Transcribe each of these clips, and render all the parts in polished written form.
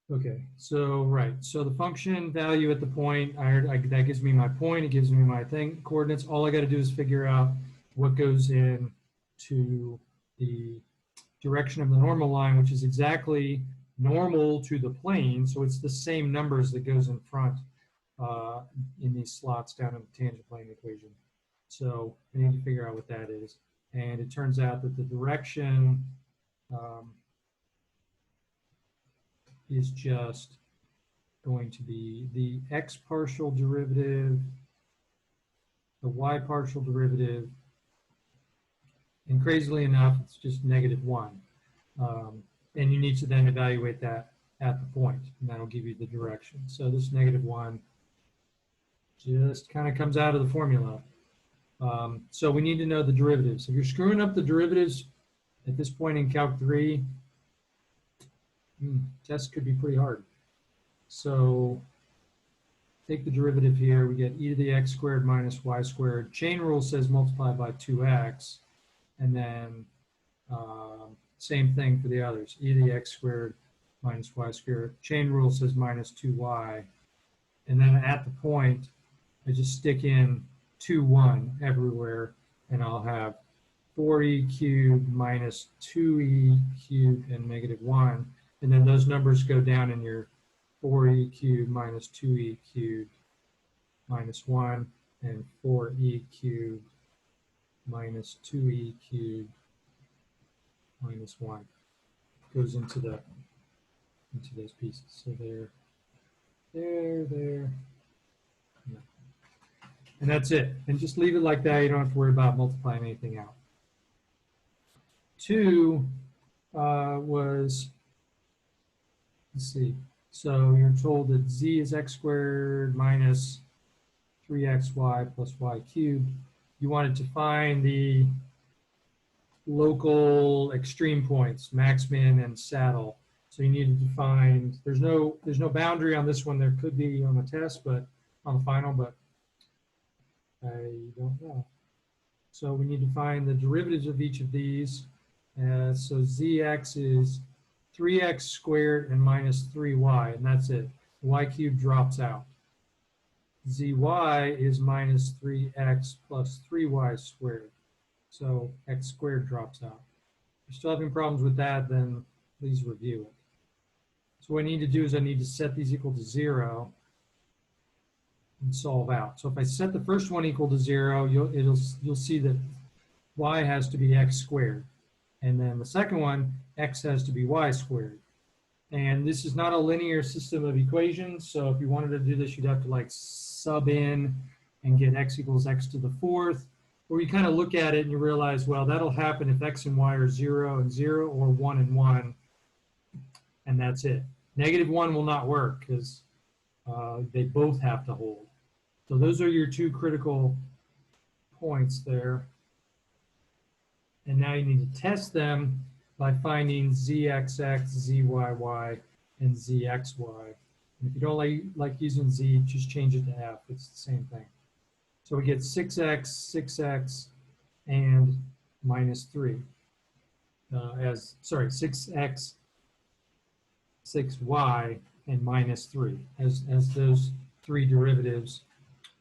Okay, so right, so the function value at the point, that gives me my point, it gives me my thing, coordinates. All I got to do is figure out what goes in to the direction of the normal line, which is exactly normal to the plane. So it's the same numbers that goes in front in these slots down in the tangent plane equation. So I need to figure out what that is. And it turns out that the direction is just going to be the x partial derivative, the y partial derivative, and crazily enough, it's just -1. And you need to then evaluate that at the point, and that'll give you the direction. So this -1 just kind of comes out of the formula. So we need to know the derivatives. If you're screwing up the derivatives at this point in Calc 3, test could be pretty hard. So take the derivative here. We get e to the x squared minus y squared. Chain rule says multiply by 2x. And then same thing for the others. E to the x squared minus y squared. Chain rule says minus 2y. And then at the point, I just stick in 2, 1 everywhere, and I'll have 4e cubed minus 2e cubed and -1. And then those numbers go down in your 4e cubed minus 2e cubed minus 1 and 4e cubed minus 2e cubed minus 1 goes into those pieces. So there. Yeah. And that's it. And just leave it like that. You don't have to worry about multiplying anything out. 2 was, let's see. So you're told that z is x squared minus 3xy plus y cubed. You wanted to find the local extreme points, max, min, and saddle. So you needed to find, there's no boundary on this one. There could be on the test, but on the final, but I don't know. So we need to find the derivatives of each of these. So zx is 3x squared and minus 3y, and that's it. Y cubed drops out. Zy is minus 3x plus 3y squared. So x squared drops out. If you're still having problems with that, then please review it. So what I need to do is I need to set these equal to 0 and solve out. So if I set the first one equal to 0, you'll see that y has to be x squared. And then the second one, x has to be y squared. And this is not a linear system of equations, so if you wanted to do this, you'd have to like sub in and get x equals x to the 4th. Or you kind of look at it and you realize, well, that'll happen if x and y are 0 and 0 or 1 and 1, and that's it. -1 will not work because they both have to hold. So those are your two critical points there. And now you need to test them by finding zxx, zyy, and zxy. And if you don't like using z, just change it to f. It's the same thing. So we get 6x, 6x, and minus 3. 6x, 6y, and minus 3 as those three derivatives.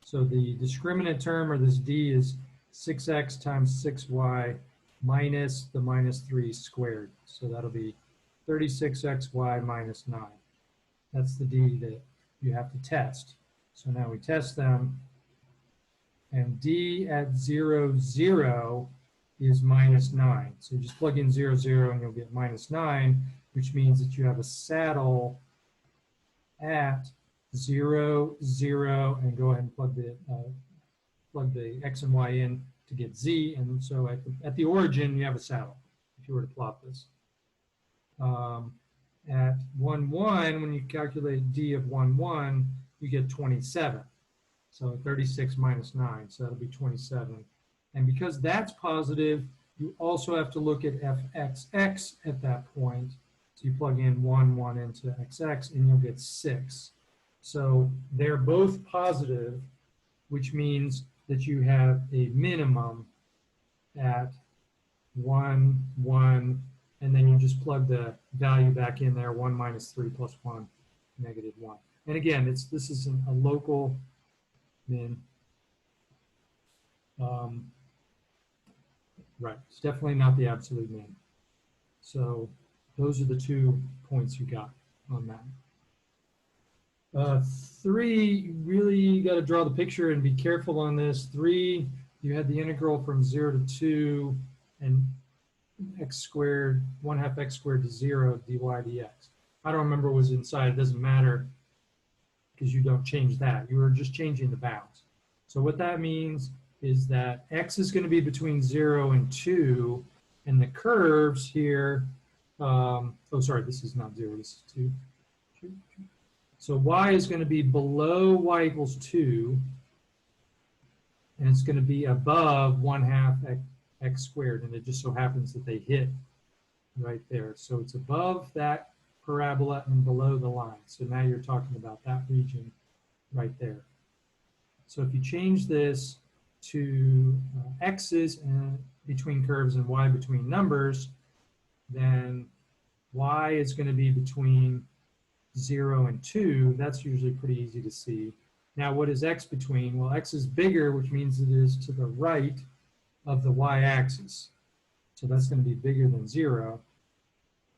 So the discriminant term, or this d, is 6x times 6y minus the minus 3 squared. So that'll be 36xy minus 9. That's the d that you have to test. So now we test them. And d at 0, 0 is minus 9. So you just plug in 0, 0, and you'll get minus 9, which means that you have a saddle at 0, 0, and go ahead and plug the x and y in to get z. And so at the origin, you have a saddle, if you were to plot this. At 1, 1, when you calculate d of 1, 1, you get 27. So 36 minus 9, so that'll be 27. And because that's positive, you also have to look at fxx at that point. So you plug in 1, 1 into xx, and you'll get 6. So they're both positive, which means that you have a minimum at 1, 1, and then you just plug the value back in there, 1 minus 3 plus 1, negative 1. And again, this is a local min. Right, it's definitely not the absolute min. So those are the 2 points you got on that. 3, really you got to draw the picture and be careful on this. 3, you had the integral from 0 to 2 and x squared, 1/2 x squared to 0 dy dx. I don't remember what was inside. It doesn't matter because you don't change that. You were just changing the bounds. So what that means is that x is going to be between 0 and 2, and the curves here, oh, sorry, this is not 0, this is 2. So y is going to be below y equals 2, and it's going to be above 1/2 x squared, and it just so happens that they hit right there. So it's above that parabola and below the line. So now you're talking about that region right there. So if you change this to x's and between curves and y between numbers, then y is going to be between 0 and 2. That's usually pretty easy to see. Now what is x between? Well, x is bigger, which means it is to the right of the y-axis. So that's going to be bigger than 0.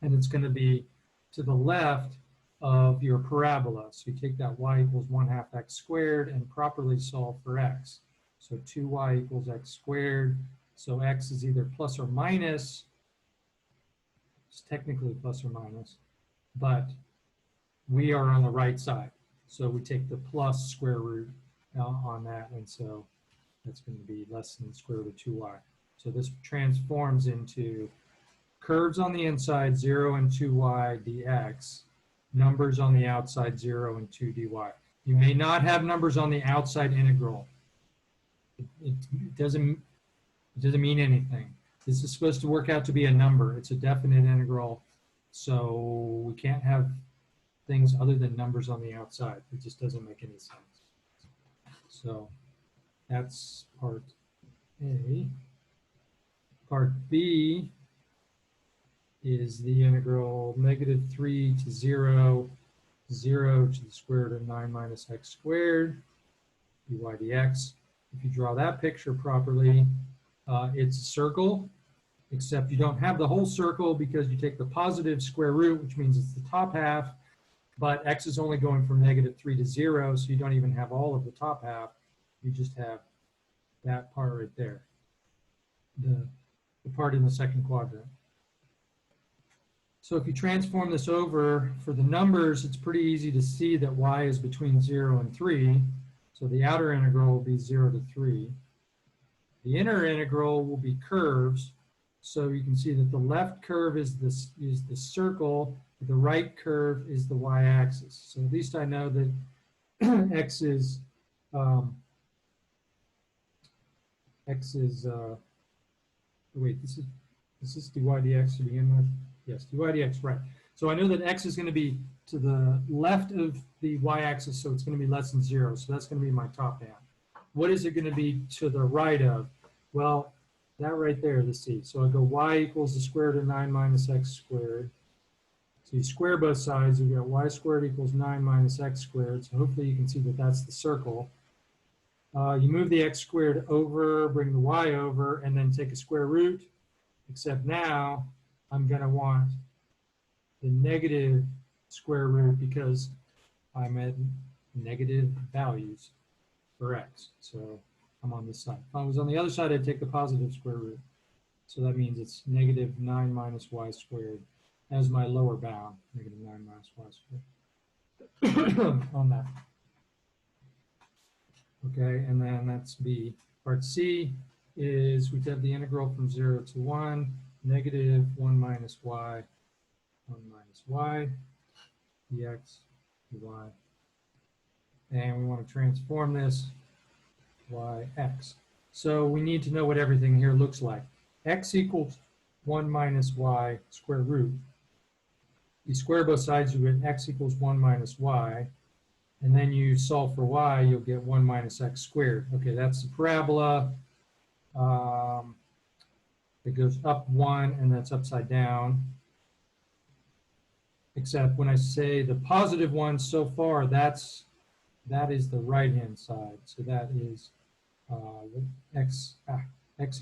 And it's going to be to the left of your parabola. So you take that y equals 1/2 x squared and properly solve for x. So 2y equals x squared. So x is either plus or minus. It's technically plus or minus, but we are on the right side. So we take the plus square root on that, and so that's going to be less than the square root of 2y. So this transforms into curves on the inside, 0 and 2y dx, numbers on the outside, 0 and 2 dy. You may not have numbers on the outside integral. It doesn't mean anything. This is supposed to work out to be a number. It's a definite integral, so we can't have things other than numbers on the outside. It just doesn't make any sense. So that's part A. Part B is the integral -3 to 0, 0 to the square root of 9 minus x squared, dy dx. If you draw that picture properly, it's a circle, except you don't have the whole circle because you take the positive square root, which means it's the top half, but x is only going from -3 to 0, so you don't even have all of the top half. You just have that part right there, the part in the second quadrant. So if you transform this over for the numbers, it's pretty easy to see that y is between 0 and 3. So the outer integral will be 0 to 3. The inner integral will be curves. So you can see that the left curve is the circle, the right curve is the y-axis. So at least I know that x is wait, this is dy dx to begin with. Yes, dy dx, right. So I know that x is going to be to the left of the y-axis, so it's going to be less than 0. So that's going to be my top half. What is it going to be to the right of? Well, that right there, let's see. So I go y equals the square root of 9 minus x squared. So you square both sides, you get y squared equals 9 minus x squared. So hopefully you can see that that's the circle. You move the x squared over, bring the y over, and then take a square root, except now I'm going to want the negative square root because I'm at negative values for x. So I'm on this side. If I was on the other side, I'd take the positive square root. So that means it's -9 minus y squared as my lower bound, -9 minus y squared on that. Okay, and then that's B. Part C is we have the integral from 0 to 1, -1 minus y, 1 minus y, dx, dy. And we want to transform this yx. So we need to know what everything here looks like. X equals 1 minus y square root. You square both sides, you get x equals 1 minus y. And then you solve for y, you'll get 1 minus x squared. Okay, that's the parabola. It goes up 1, and that's upside down. except when I say the positive one so far, that is the right-hand side. So that is x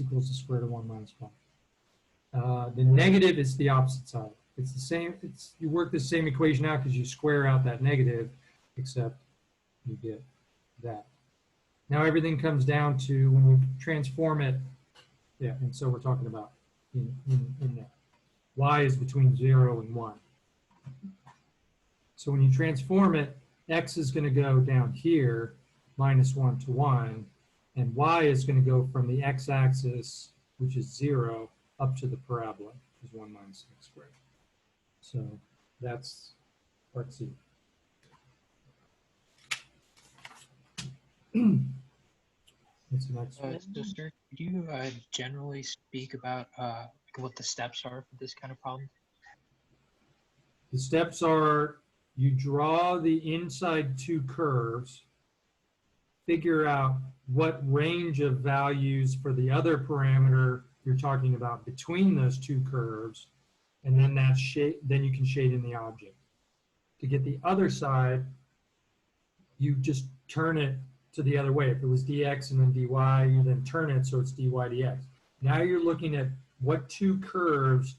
equals the square root of 1 minus 1. The negative is the opposite side. It's the same. You work the same equation out because you square out that negative, except you get that. Now everything comes down to when you transform it. Yeah, and so we're talking about in that. Y is between 0 and 1. So when you transform it, x is going to go down here, minus 1 to 1, and y is going to go from the x-axis, which is 0, up to the parabola, which is 1 minus x squared. So that's part C. What's the next one? So, sir, could you generally speak about what the steps are for this kind of problem? The steps are you draw the inside two curves, figure out what range of values for the other parameter you're talking about between those two curves, and then then you can shade in the object. To get the other side, you just turn it to the other way. If it was dx and then dy, you then turn it so it's dy dx. Now you're looking at what two curves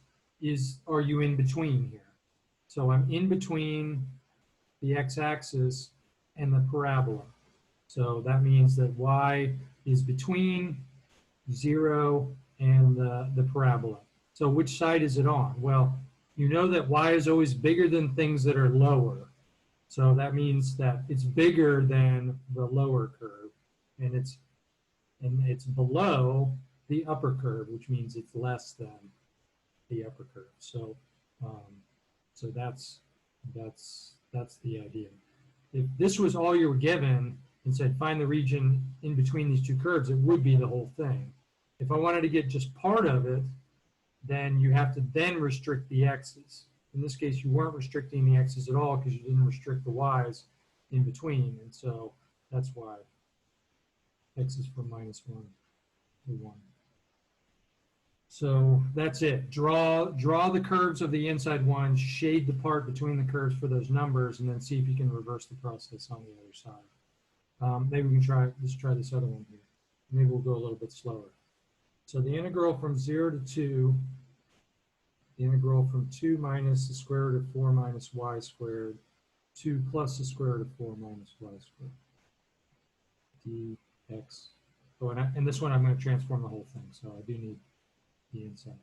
are you in between here. So I'm in between the x-axis and the parabola. So that means that y is between 0 and the parabola. So which side is it on? Well, you know that y is always bigger than things that are lower. So that means that it's bigger than the lower curve, and it's below the upper curve, which means it's less than the upper curve. So so that's the idea. If this was all you were given and said find the region in between these two curves, it would be the whole thing. If I wanted to get just part of it, then you have to then restrict the x's. In this case, you weren't restricting the x's at all because you didn't restrict the y's in between, and so that's why x is from -1 to 1. So that's it. Draw the curves of the inside one, shade the part between the curves for those numbers, and then see if you can reverse the process on the other side. Maybe we can just try this other one here. Maybe we'll go a little bit slower. So the integral from 0 to 2, the integral from 2 minus the square root of 4 minus y squared, 2 plus the square root of 4 minus y squared, dx. Oh, and this one I'm going to transform the whole thing, so I do need the inside.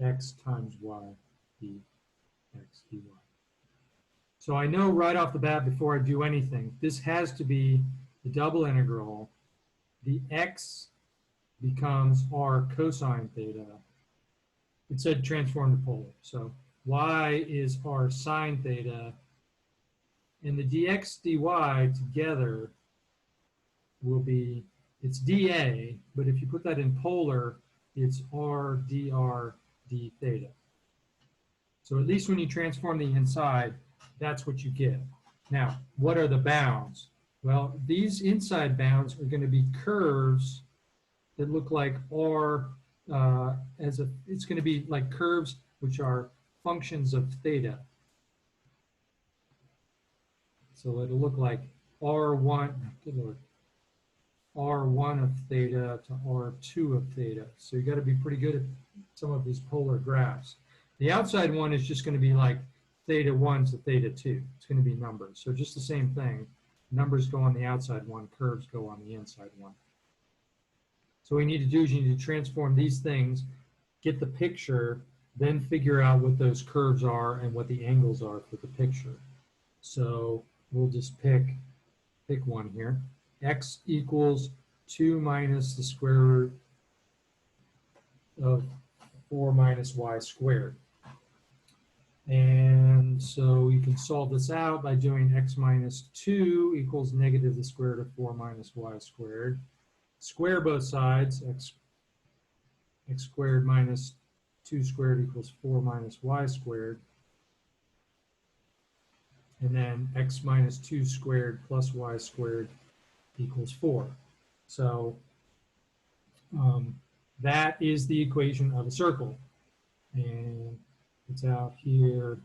X times y dx dy. So I know right off the bat before I do anything, this has to be the double integral. The x becomes r cosine theta. It said transform to polar. So y is r sine theta. And the dx dy together will be, it's dA, but if you put that in polar, it's r dr d theta. So at least when you transform the inside, that's what you get. Now, what are the bounds? Well, these inside bounds are going to be curves that look like r it's going to be like curves which are functions of theta. So it'll look like r1, good Lord, r1 of theta to r2 of theta. So you got to be pretty good at some of these polar graphs. The outside one is just going to be like theta 1 to theta 2. It's going to be numbers. So just the same thing. Numbers go on the outside one, curves go on the inside one. So what you need to do is you need to transform these things, get the picture, then figure out what those curves are and what the angles are for the picture. So we'll just pick one here. X equals 2 minus the square root of 4 minus y squared. And so you can solve this out by doing x minus 2 equals negative the square root of 4 minus y squared. Square both sides, x squared minus 2 squared equals 4 minus y squared. And then x minus 2 squared plus y squared equals 4. So that is the equation of a circle. And it's out here.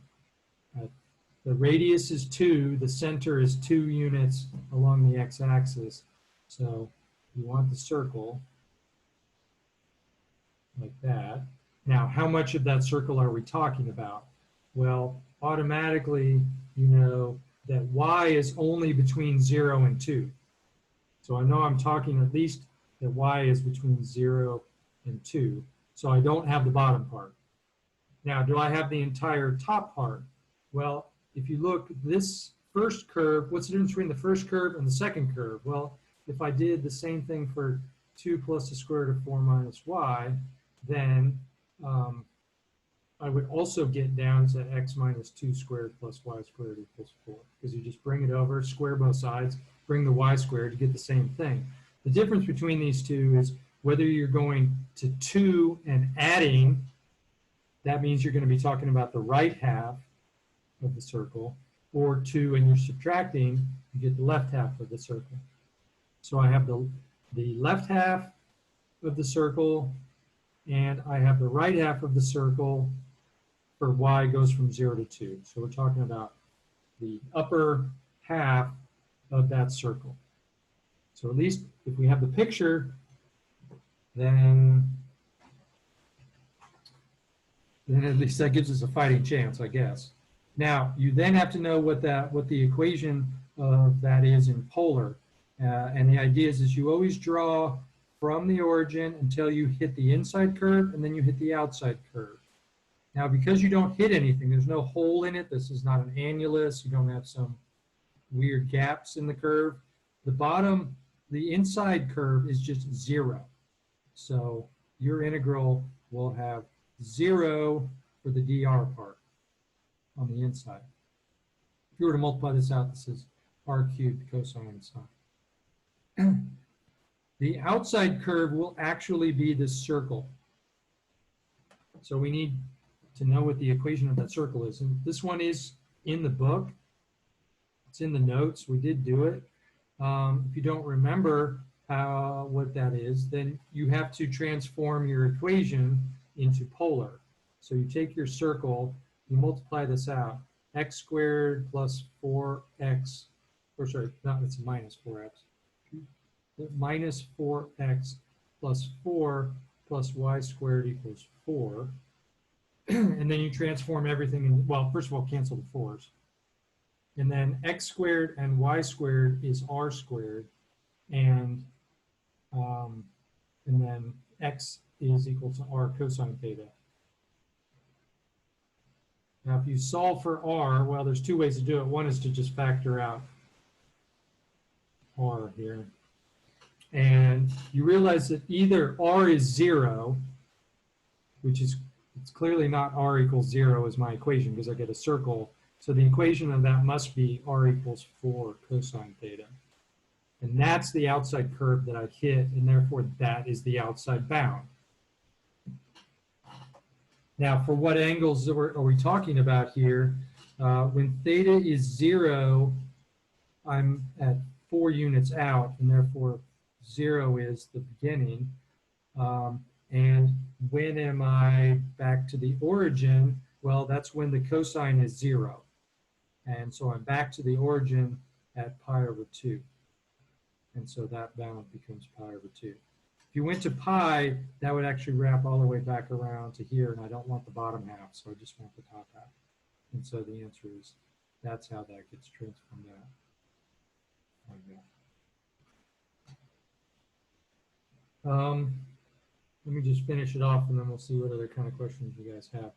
The radius is 2, the center is 2 units along the x-axis. So you want the circle like that. Now, how much of that circle are we talking about? Well, automatically, you know that y is only between 0 and 2. So I know I'm talking at least that y is between 0 and 2. So I don't have the bottom part. Now, do I have the entire top part? Well, if you look, this first curve, what's the difference between the first curve and the second curve? Well, if I did the same thing for 2 plus the square root of 4 minus y, then I would also get down to x minus 2 squared plus y squared equals 4. Because you just bring it over, square both sides, bring the y squared to get the same thing. The difference between these two is whether you're going to 2 and adding, that means you're going to be talking about the right half of the circle, or 2 and you're subtracting, you get the left half of the circle. So I have the left half of the circle, and I have the right half of the circle for y goes from 0 to 2. So we're talking about the upper half of that circle. So at least if we have the picture, then at least that gives us a fighting chance, I guess. Now, you then have to know what the equation of that is in polar. And the idea is you always draw from the origin until you hit the inside curve, and then you hit the outside curve. Now, because you don't hit anything, there's no hole in it, this is not an annulus, you don't have some weird gaps in the curve. The inside curve is just 0. So your integral will have 0 for the dr part on the inside. If you were to multiply this out, this is r cubed cosine sine. The outside curve will actually be this circle. So we need to know what the equation of that circle is. And this one is in the book. It's in the notes. We did do it. If you don't remember what that is, then you have to transform your equation into polar. So you take your circle, you multiply this out. X squared plus 4x, or sorry, not, it's minus 4x. Minus 4x plus 4 plus y squared equals 4. And then you transform everything in, well, first of all, cancel the 4's. And then x squared and y squared is r squared. And then x is equal to r cosine theta. Now, if you solve for r, well, there's two ways to do it. One is to just factor out r here. And you realize that either r is 0, which is, it's clearly not r equals 0 is my equation because I get a circle. So the equation of that must be r equals 4 cosine theta. And that's the outside curve that I hit, and therefore that is the outside bound. Now, for what angles are we talking about here? When theta is 0, I'm at 4 units out, and therefore 0 is the beginning. And when am I back to the origin? Well, that's when the cosine is 0. And so I'm back to the origin at pi over 2. And so that bound becomes pi over 2. If you went to pi, that would actually wrap all the way back around to here, and I don't want the bottom half, so I just want the top half. And so the answer is that's how that gets transformed out. Like that. Let me just finish it off, and then we'll see what other kind of questions you guys have.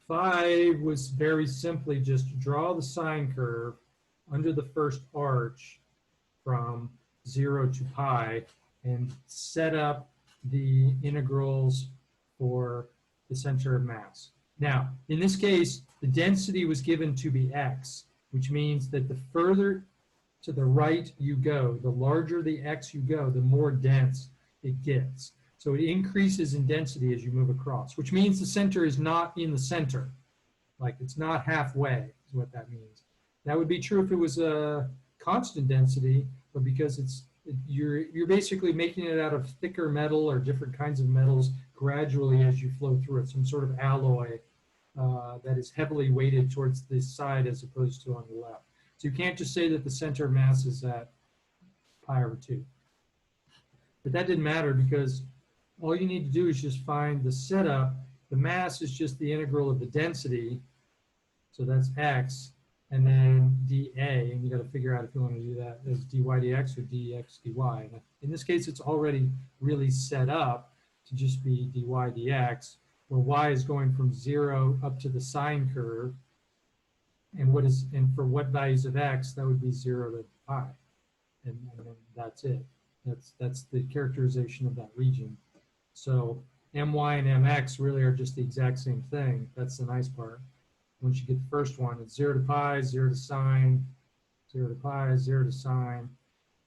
5 was very simply just draw the sine curve under the first arch from 0 to pi and set up the integrals for the center of mass. Now, in this case, the density was given to be x, which means that the further to the right you go, the larger the x you go, the more dense it gets. So it increases in density as you move across, which means the center is not in the center. Like it's not halfway is what that means. That would be true if it was a constant density, but because you're basically making it out of thicker metal or different kinds of metals gradually as you flow through it, some sort of alloy that is heavily weighted towards this side as opposed to on the left. So you can't just say that the center of mass is at pi over 2. But that didn't matter because all you need to do is just find the setup. The mass is just the integral of the density, so that's x, and then dA, and you got to figure out if you want to do that as dy dx or dx dy. And in this case, it's already really set up to just be dy dx, where y is going from 0 up to the sine curve, and for what values of x, that would be 0 to pi, and then that's it. That's the characterization of that region. So my and mx really are just the exact same thing. That's the nice part. Once you get the first one, it's 0 to pi, 0 to sine, 0 to pi, 0 to sine,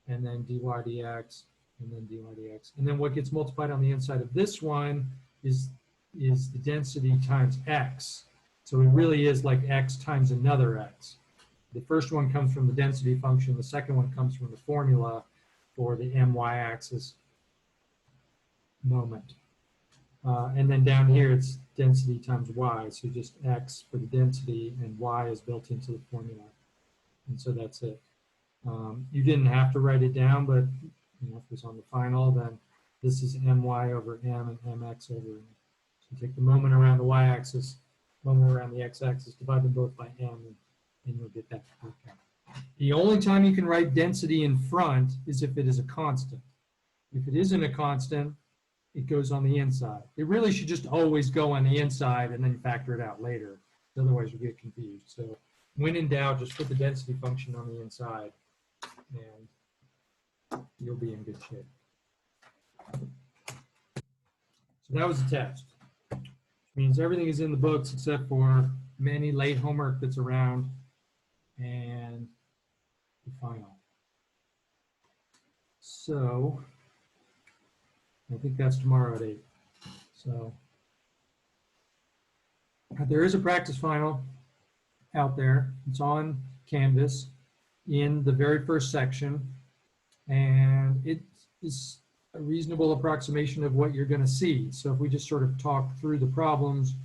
and then dy dx, and then dy dx. And then what gets multiplied on the inside of this one is the density times x. So it really is like x times another x. The first one comes from the density function. The second one comes from the formula for the my-axis moment. And then down here, it's density times y. So just x for the density, and y is built into the formula. And so that's it. You didn't have to write it down, but if it was on the final, then this is my over m and mx over m. So you take the moment around the y-axis, moment around the x-axis, divide them both by m, and you'll get that workout. The only time you can write density in front is if it is a constant. If it isn't a constant, it goes on the inside. It really should just always go on the inside and then factor it out later. Otherwise, you'll get confused. So when in doubt, just put the density function on the inside, and you'll be in good shape. So that was the test, which means everything is in the books except for many late homework that's around and the final. So I think that's tomorrow at 8. So there is a practice final out there. It's on Canvas in the very first section, and it is a reasonable approximation of what you're going to see. So if we just sort of talk through the problems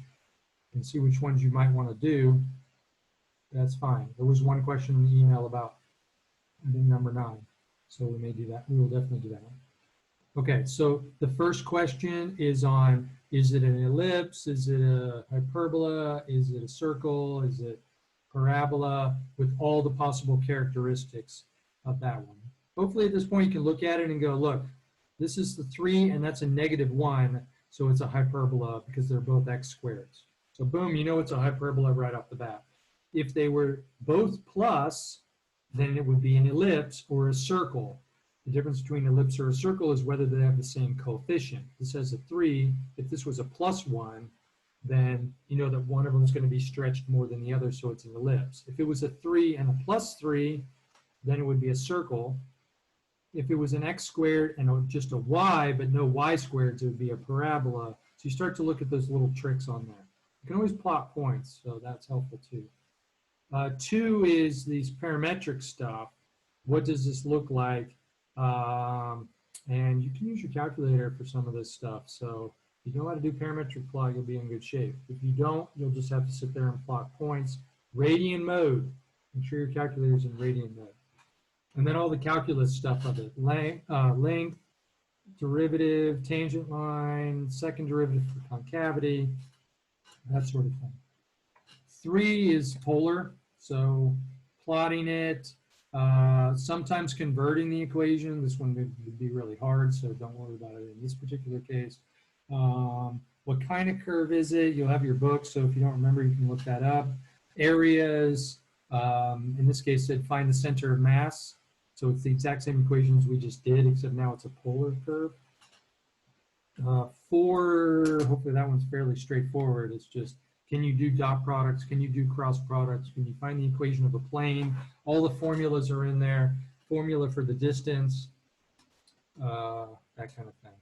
and see which ones you might want to do, that's fine. There was one question in the email about, I think, number 9. So we may do that. We will definitely do that one. Okay, so the first question is on, is it an ellipse? Is it a hyperbola? Is it a circle? Is it parabola? With all the possible characteristics of that one. Hopefully at this point you can look at it and go, look, this is the 3 and that's a -1, so it's a hyperbola because they're both x squareds. So boom, you know it's a hyperbola right off the bat. If they were both plus, then it would be an ellipse or a circle. The difference between an ellipse or a circle is whether they have the same coefficient. This has a 3. If this was a +1, then you know that one of them is going to be stretched more than the other, so it's an ellipse. If it was a 3 and a +3, then it would be a circle. If it was an x squared and just a y, but no y squareds, it would be a parabola. So you start to look at those little tricks on there. You can always plot points, so that's helpful too. 2 is these parametric stuff. What does this look like? And you can use your calculator for some of this stuff. So if you know how to do parametric plot, you'll be in good shape. If you don't, you'll just have to sit there and plot points. Radian mode. Make sure your calculator's in radian mode. And then all the calculus stuff of it. Length, derivative, tangent line, second derivative for concavity, that sort of thing. 3 is polar, so plotting it, sometimes converting the equation. This one would be really hard, so don't worry about it in this particular case. What kind of curve is it? You'll have your book, so if you don't remember, you can look that up. Areas, in this case, said find the center of mass. So it's the exact same equations we just did, except now it's a polar curve. 4, hopefully that one's fairly straightforward. It's just, can you do dot products? Can you do cross products? Can you find the equation of a plane? All the formulas are in there. Formula for the distance, that kind of thing.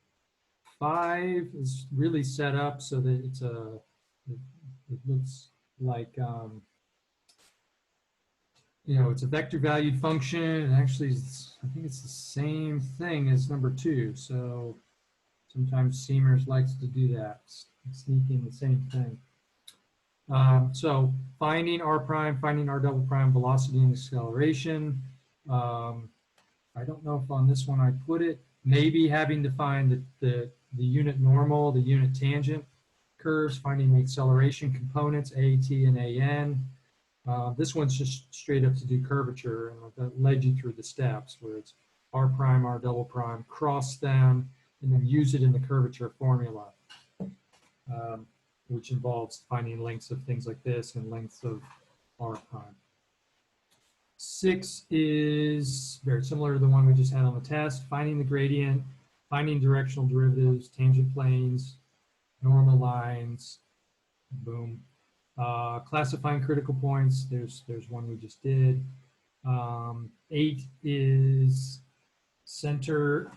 5 is really set up so that it's it looks like, it's a vector valued function, and actually I think it's the same thing as number 2. So sometimes Seamers likes to do that, sneak in the same thing. So finding r prime, finding r double prime, velocity and acceleration. I don't know if on this one I put it. Maybe having to find the unit normal, the unit tangent curves, finding the acceleration components, a, t, and a, n. This one's just straight up to do curvature, and that led you through the steps where it's r prime, r double prime, cross them, and then use it in the curvature formula, which involves finding lengths of things like this and lengths of r prime. 6 is very similar to the one we just had on the test, finding the gradient, finding directional derivatives, tangent planes, normal lines, boom. Classifying critical points, there's one we just did. 8 is center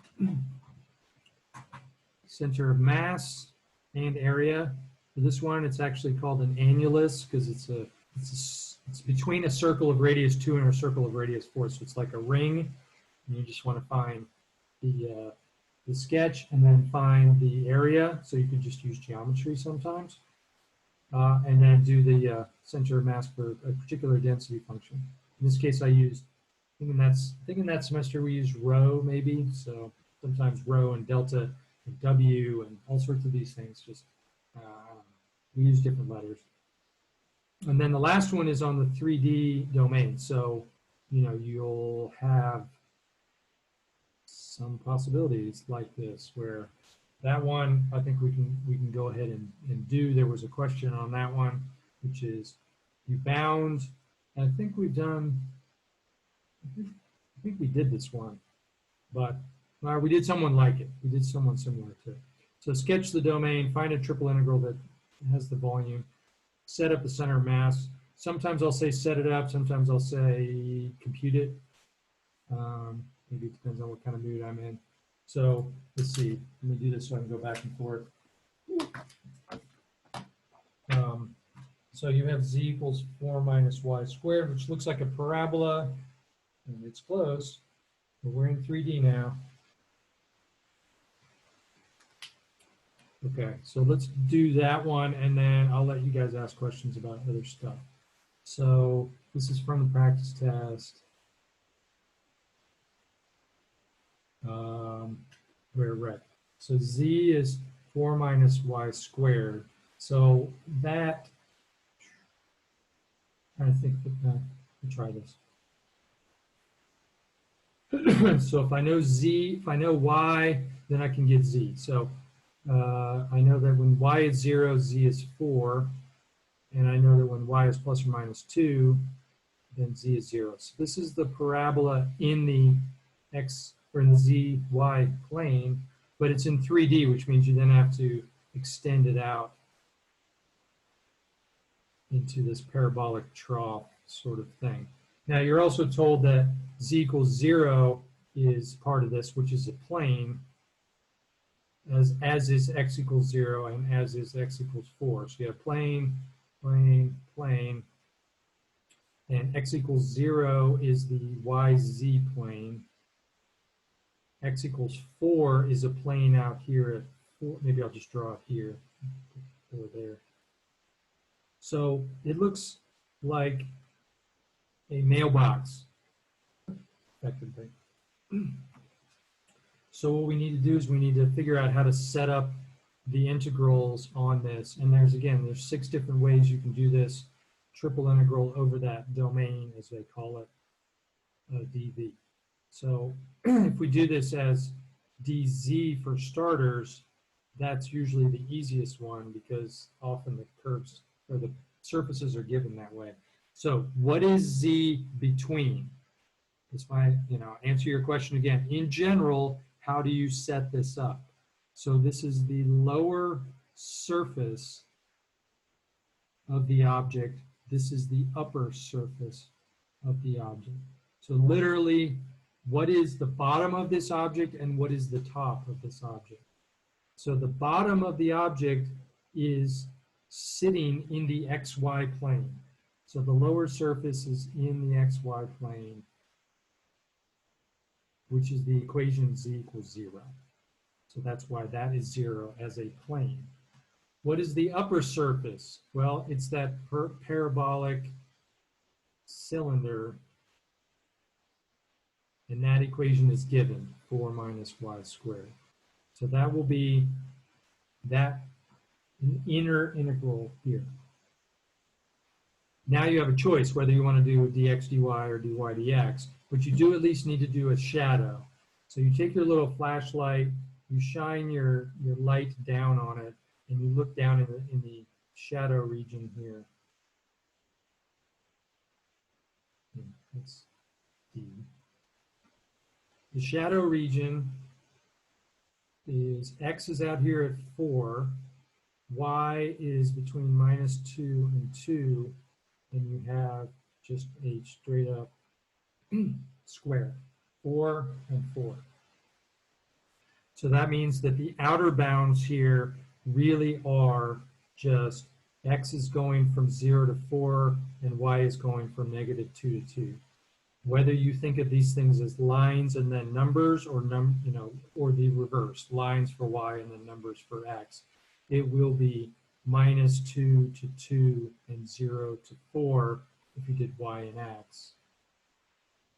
of mass and area. For this one, it's actually called an annulus because it's between a circle of radius 2 and a circle of radius 4. So it's like a ring, and you just want to find the sketch and then find the area. So you can just use geometry sometimes. And then do the center of mass for a particular density function. In this case, I used, I think in that semester we used rho maybe. So sometimes rho and delta and W and all sorts of these things. Just we use different letters. And then the last one is on the 3D domain. So, you know, you'll have some possibilities like this where that one, I think we can go ahead and do. There was a question on that one, which is you bound. I think we've done, I think we did this one, but we did someone like it. We did someone similar to it. So sketch the domain, find a triple integral that has the volume, set up the center of mass. Sometimes I'll say set it up. Sometimes I'll say compute it. Maybe it depends on what kind of mood I'm in. So let's see. Let me do this so I can go back and forth. So you have z equals 4 minus y squared, which looks like a parabola, and it's close. But we're in 3D now. Okay, so let's do that one, and then I'll let you guys ask questions about other stuff. So this is from the practice test. Right. So z is 4 minus y squared. So that, I think that, we'll try this. So if I know z, if I know y, then I can get z. So I know that when y is 0, z is 4. And I know that when y is plus or minus 2, then z is 0. So this is the parabola in the x or in the z, y plane, but it's in 3D, which means you then have to extend it out into this parabolic trough sort of thing. Now you're also told that z equals 0 is part of this, which is a plane, as is x equals 0 and as is x equals 4. So you have plane, plane, plane, and x equals 0 is the yz plane. X equals 4 is a plane out here at 4. Maybe I'll just draw it here or there. So it looks like a mailbox, effectively. So what we need to do is we need to figure out how to set up the integrals on this. And there's 6 different ways you can do this. Triple integral over that domain, as they call it, dv. So if we do this as dz for starters, that's usually the easiest one because often the curves or the surfaces are given that way. So what is z between? This might, answer your question again. In general, how do you set this up? So this is the lower surface of the object. This is the upper surface of the object. So literally, what is the bottom of this object and what is the top of this object? So the bottom of the object is sitting in the xy plane. So the lower surface is in the xy plane, which is the equation z equals 0. So that's why that is 0 as a plane. What is the upper surface? Well, it's that parabolic cylinder, and that equation is given, 4 minus y squared. So that will be that inner integral here. Now you have a choice whether you want to do dx dy or dy dx, but you do at least need to do a shadow. So you take your little flashlight, you shine your light down on it, and you look down in the shadow region here. That's D. The shadow region is x is out here at 4, y is between -2 and 2, and you have just a straight up square, 4 and 4. So that means that the outer bounds here really are just x is going from 0 to 4 and y is going from -2 to 2. Whether you think of these things as lines and then numbers, or or the reverse, lines for y and then numbers for x, it will be -2 to 2 and 0 to 4 if you did y and x.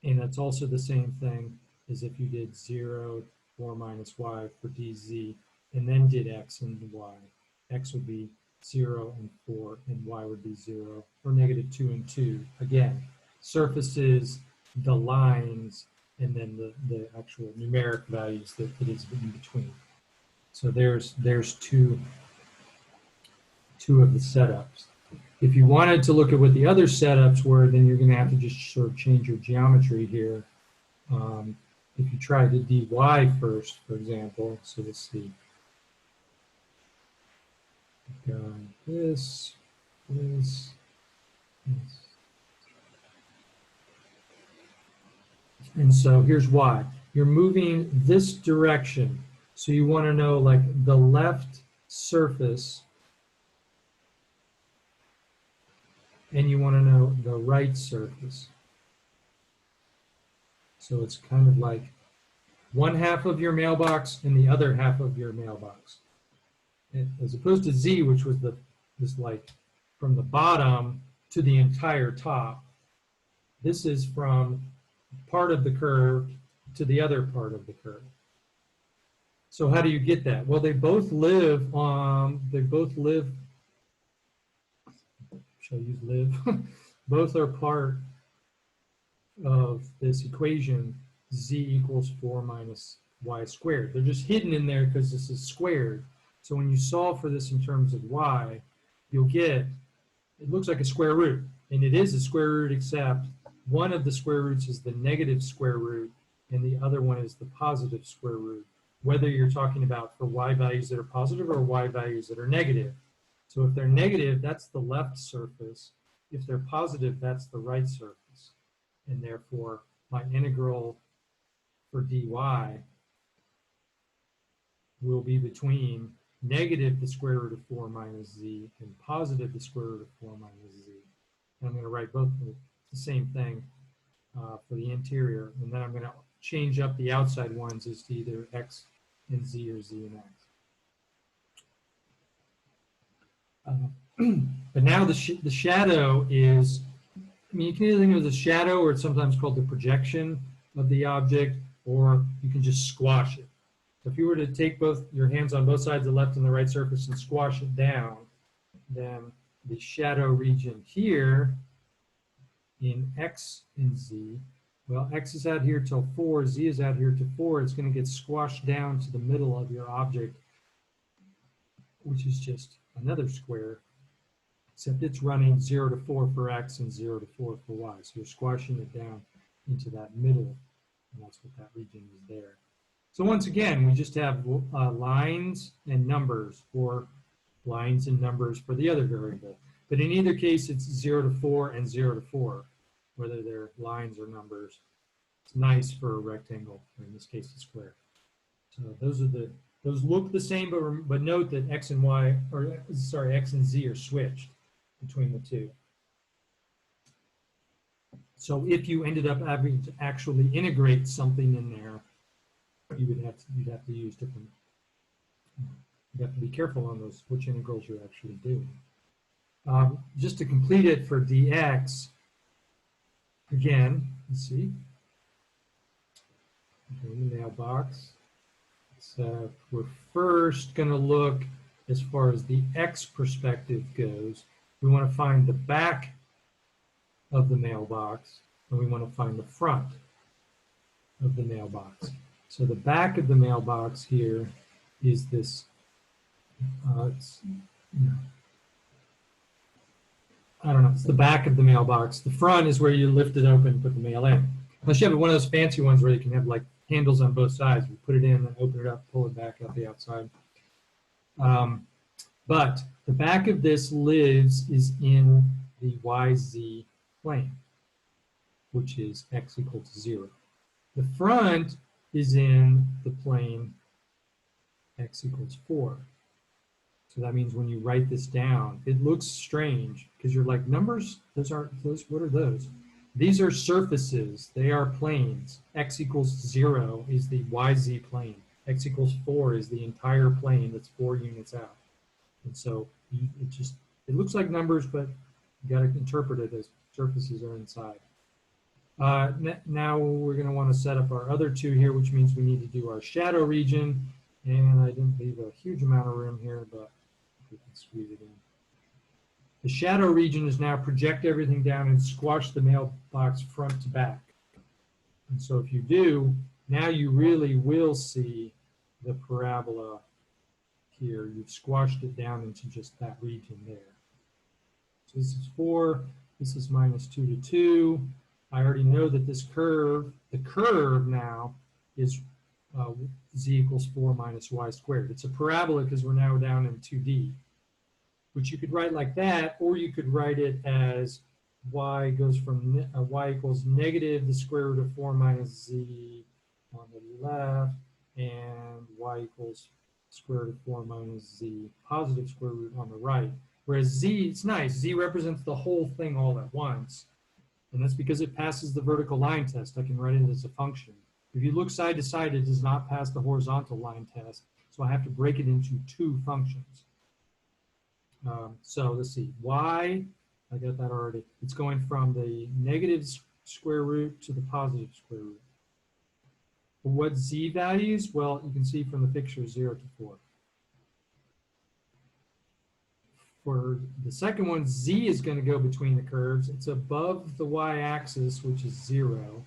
And that's also the same thing as if you did 0, 4 minus y for dz, and then did x and y. X would be 0 and 4, and y would be 0, or -2 and 2. Again, surfaces, the lines, and then the actual numeric values that it is in between. So there's two of the setups. If you wanted to look at what the other setups were, then you're going to have to just sort of change your geometry here. If you try the dy first, for example, so let's see. We've got this. And so here's why. You're moving this direction. So you want to know like the left surface, and you want to know the right surface. So it's kind of like one half of your mailbox and the other half of your mailbox. As opposed to Z, which was this like from the bottom to the entire top. This is from part of the curve to the other part of the curve. So how do you get that? Well, they both live, shall I use live? Both are part of this equation, z equals 4 minus y squared. They're just hidden in there because this is squared. So when you solve for this in terms of y, you'll get, it looks like a square root. And it is a square root, except one of the square roots is the negative square root, and the other one is the positive square root, whether you're talking about for y values that are positive or y values that are negative. So if they're negative, that's the left surface. If they're positive, that's the right surface. And therefore, my integral for dy will be between negative the square root of 4 minus z and positive the square root of 4 minus z. And I'm going to write both the same thing for the interior. And then I'm going to change up the outside ones as to either x and z or z and x. But now the shadow is, I mean, you can either think of it as a shadow, or it's sometimes called the projection of the object, or you can just squash it. So if you were to take both your hands on both sides, the left and the right surface, and squash it down, then the shadow region here in x and z, well, x is out here till 4, z is out here to 4, it's going to get squashed down to the middle of your object, which is just another square, except it's running 0 to 4 for x and 0 to 4 for y. So you're squashing it down into that middle, and that's what that region is there. So once again, we just have lines and numbers, or lines and numbers for the other variable. But in either case, it's 0 to 4 and 0 to 4, whether they're lines or numbers. It's nice for a rectangle, or in this case, a square. So those look the same, but note that x and y, or sorry, x and z are switched between the two. So if you ended up having to actually integrate something in there, you'd have to use different You have to be careful on those, which integrals you're actually doing. Just to complete it for dx, again, let's see. In the mailbox. So we're first going to look as far as the x perspective goes. We want to find the back of the mailbox, and we want to find the front of the mailbox. So the back of the mailbox here is this, it's the back of the mailbox. The front is where you lift it open and put the mail in. Unless you have one of those fancy ones where you can have like handles on both sides. You put it in and open it up, pull it back out the outside. But the back of this is in the YZ plane, which is x equal to 0. The front is in the plane x equals 4. So that means when you write this down, it looks strange because you're like, numbers, what are those? These are surfaces, they are planes. X equals 0 is the YZ plane. X equals 4 is the entire plane that's 4 units out. And so it looks like numbers, but you got to interpret it as surfaces are inside. Now we're going to want to set up our other two here, which means we need to do our shadow region. And I didn't leave a huge amount of room here, but we can squeeze it in. The shadow region is now project everything down and squash the mailbox front to back. And so if you do, now you really will see the parabola here. You've squashed it down into just that region there. So this is 4, this is minus 2 to 2. I already know that this curve, the curve now is z equals 4 minus y squared. It's a parabola because we're now down in 2D, which you could write like that, or you could write it as y goes from y equals negative the square root of 4 minus z on the left, and y equals square root of 4 minus z positive square root on the right. Whereas z, it's nice, z represents the whole thing all at once, and that's because it passes the vertical line test. I can write it as a function. If you look side to side, it does not pass the horizontal line test, so I have to break it into two functions. So let's see, y, I got that already. It's going from the negative square root to the positive square root. For what z values? Well, you can see from the picture 0 to 4. For the second one, z is going to go between the curves. It's above the y-axis, which is 0.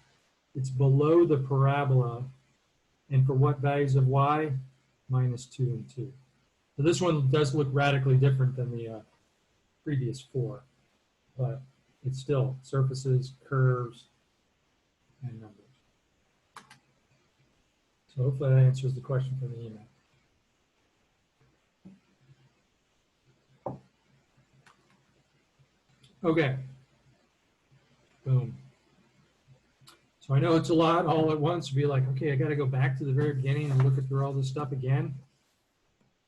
It's below the parabola. And for what values of y? Minus 2 and 2. So this one does look radically different than the previous 4, but it's still surfaces, curves, and numbers. So hopefully that answers the question from the email. Okay. Boom. So I know it's a lot all at once to be like, okay, I got to go back to the very beginning and look through all this stuff again.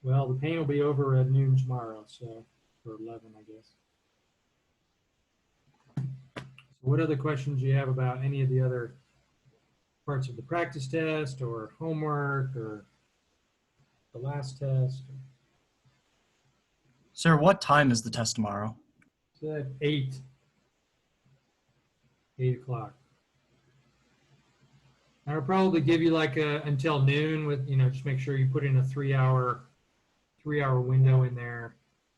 Well, the pain will be over at noon tomorrow, so for 11, I guess. So what other questions do you have about any of the other parts of the practice test or homework or the last test? Sir, what time is the test tomorrow? So at 8 o'clock. I'll probably give you like until noon with, just make sure you put in a 3-hour window in there.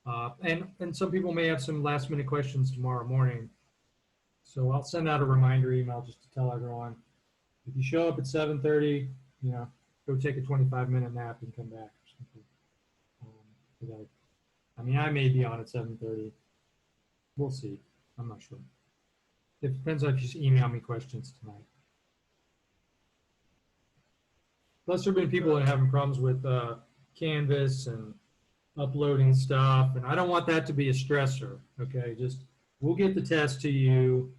And some people may have some last minute questions tomorrow morning. So I'll send out a reminder email just to tell everyone. If you show up at 7:30, go take a 25-minute nap and come back or something. I may be on at 7:30. We'll see. I'm not sure. It depends on if you just email me questions tonight. Plus, there have been people that are having problems with Canvas and uploading stuff, and I don't want that to be a stressor, okay? Just, we'll get the test to you,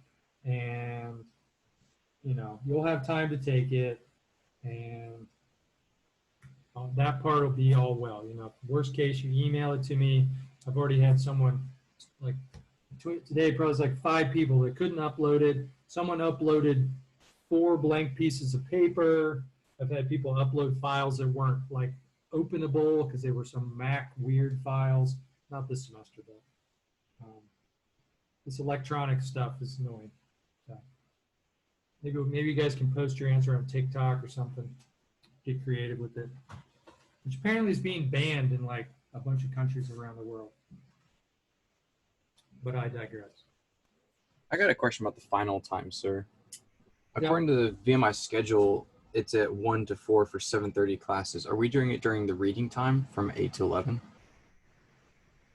and, you'll have time to take it, and that part will be all well. Worst case, you email it to me. I've already had someone, like, today probably was like 5 people that couldn't upload it. Someone uploaded 4 blank pieces of paper. I've had people upload files that weren't like openable because they were some Mac weird files. Not this semester, but this electronic stuff is annoying. So maybe you guys can post your answer on TikTok or something. Get creative with it. Which apparently is being banned in like a bunch of countries around the world. But I digress. I got a question about the final time, sir. Yeah. According to the VMI schedule, it's at 1 to 4 for 7:30 classes. Are we doing it during the reading time from 8 to 11?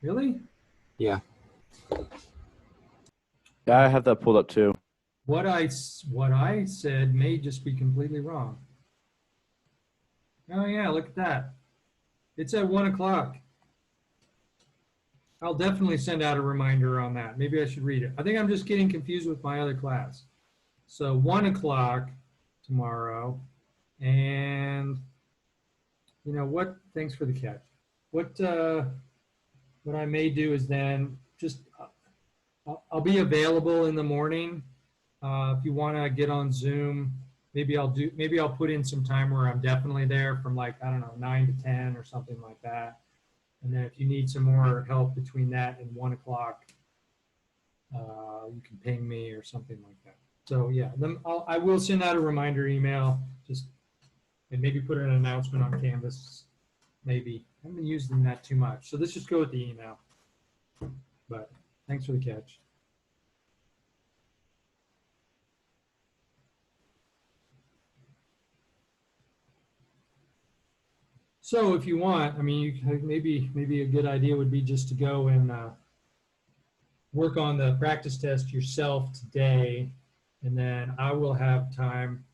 Really? Yeah. Yeah, I have that pulled up too. What I said may just be completely wrong. Oh yeah, look at that. It's at 1 o'clock. I'll definitely send out a reminder on that. Maybe I should read it. I think I'm just getting confused with my other class. So 1 o'clock tomorrow. And you know what? Thanks for the catch. What I may do is then just I'll be available in the morning. If you want to get on Zoom, maybe I'll put in some time where I'm definitely there from like, I don't know, 9 to 10 or something like that. And then if you need some more help between that and 1 o'clock, you can ping me or something like that. So yeah, then I will send out a reminder email, and maybe put an announcement on Canvas. Maybe I haven't been using that too much, so let's just go with the email. But thanks for the catch. So if you want, I mean, maybe a good idea would be just to go and work on the practice test yourself today, and then I will have time,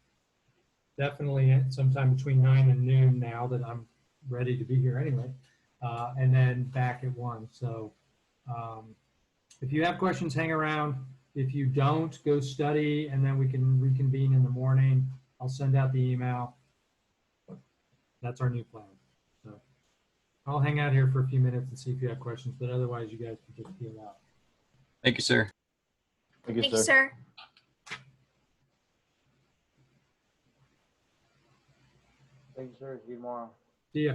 definitely sometime between 9 and noon now that I'm ready to be here anyway, and then back at 1. So if you have questions, hang around. If you don't, go study, and then we can reconvene in the morning. I'll send out the email. That's our new plan. So I'll hang out here for a few minutes and see if you have questions, but otherwise you guys can just peel out. Thank you, sir. Thank you, Thank you, sir. sir. Thank you, sir. See you tomorrow. See ya.